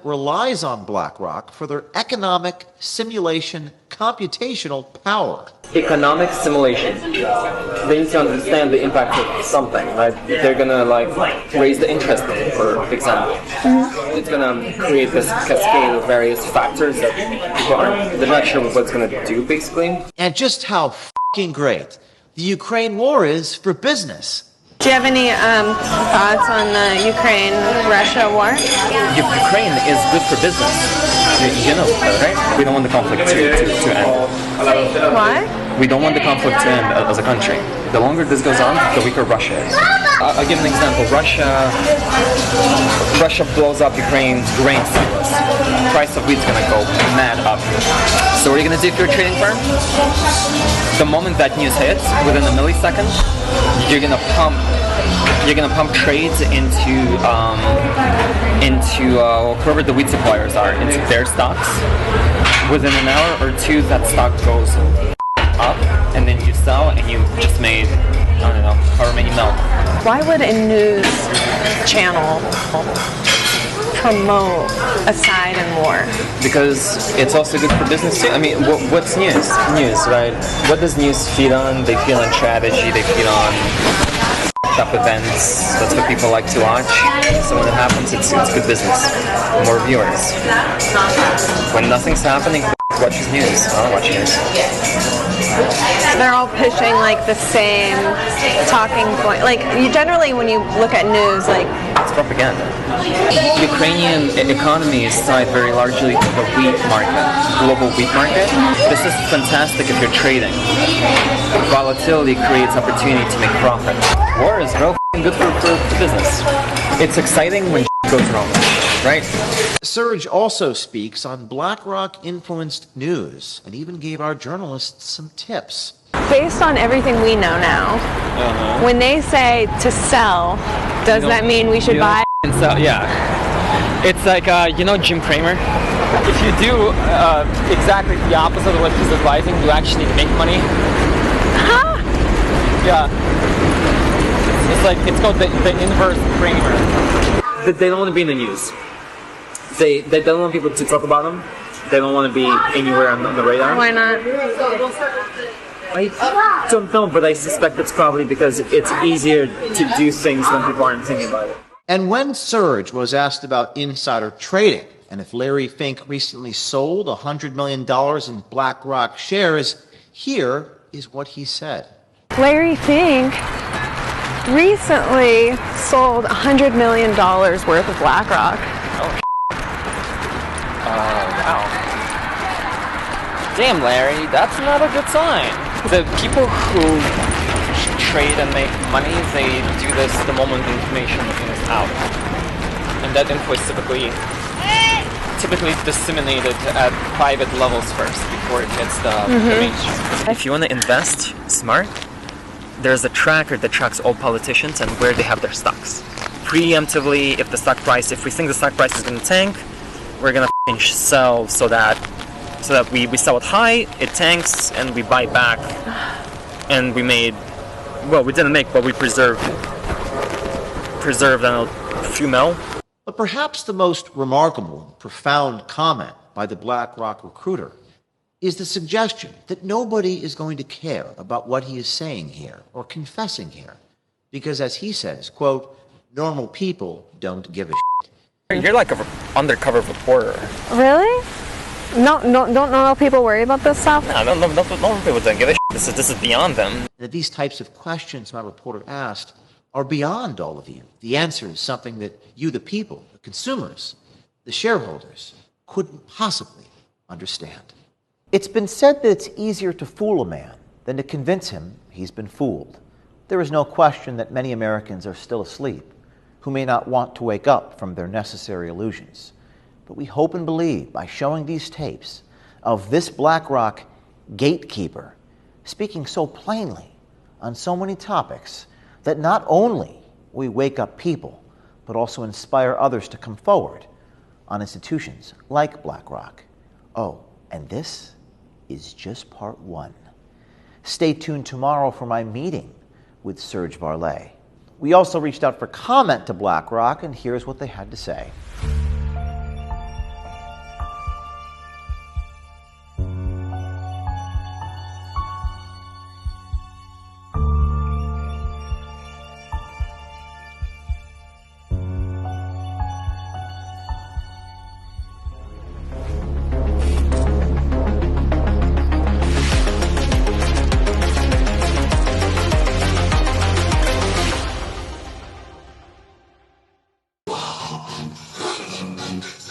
relies on BlackRock for their economic simulation computational power. Economic simulation. They need to understand the impact of something, right? They're gonna raise the interest rate, for example. Mm-hmm. It's gonna create this cascade of various factors that they're not sure what it's gonna do, basically. And just how fucking great the Ukraine war is for business. Do you have any thoughts on the Ukraine-Russia war? Ukraine is good for business. You know that, right? We don't want the conflict to end. Why? We don't want the conflict to end as a country. The longer this goes on, the weaker Russia is. I'll give an example. Russia blows up Ukraine's grain silos. The price of wheat's going to go mad up. So what are you going to do if you're a trading firm? The moment that news hits, within a millisecond, you're going to pump trades into whoever the wheat suppliers are, into their stocks. Within an hour or two, that stock goes up, and then you sell, and you just made, I don't know, however many mil. Why would a news channel promote a side in war? Because it's also good for business too. I mean, what's news? News, right? What does news feed on? They feed on strategy, they feed on up events. That's what people like to watch. So when it happens, it's good business. More viewers. When nothing's happening, watches news. I don't watch news. They're all pushing the same talking point. Generally when you look at news, it's propaganda. Ukrainian economy is tied very largely to the wheat market, global wheat market. This is fantastic if you're trading. Volatility creates opportunity to make profit. War is real good for business. It's exciting when goes wrong, right? Serge also speaks on BlackRock-influenced news and even gave our journalists some tips. Based on everything we know now, when they say to sell, does that mean we should buy? Sell, yeah. It's like, Jim Cramer? If you do exactly the opposite of what he's advising, you actually make money. Huh? Yeah. It's called the inverse Cramer. They don't want to be in the news. They don't want people to talk about them. They don't want to be anywhere on the radar. Why not? I don't know, but I suspect it's probably because it's easier to do things when people aren't thinking about it. And when Serge was asked about insider trading and if Larry Fink recently sold $100 million in BlackRock shares, here is what he said. Larry Fink recently sold $100 million worth of BlackRock. Oh, wow. Damn, Larry, that's not a good sign. The people who trade and make money, they do this the moment the information is out. And that info is typically disseminated at private levels first before it hits the mainstream. If you want to invest smart, there's a tracker that tracks all politicians and where they have their stocks. Preemptively, if we think the stock price is going to tank, we're going to sell so that we sell it high, it tanks, and we buy back. And we didn't make, but we preserved a few mil. But perhaps the most remarkable and profound comment by the BlackRock recruiter is the suggestion that nobody is going to care about what he is saying here or confessing here. Because as he says, quote, normal people don't give a shit. You're like an undercover reporter. Really? No, don't normal people worry about this stuff? No, normal people don't give a shit. This is beyond them. That these types of questions my reporter asked are beyond all of you. The answer is something that you, the people, the consumers, the shareholders, couldn't possibly understand. It's been said that it's easier to fool a man than to convince him he's been fooled. There is no question that many Americans are still asleep, who may not want to wake up from their necessary illusions. But we hope and believe by showing these tapes of this BlackRock gatekeeper speaking so plainly on so many topics that not only we wake up people, but also inspire others to come forward on institutions like BlackRock. Oh, and this is just part one. Stay tuned tomorrow for my meeting with Serge Varlay. We also reached out for comment to BlackRock, and here's what they had to say. and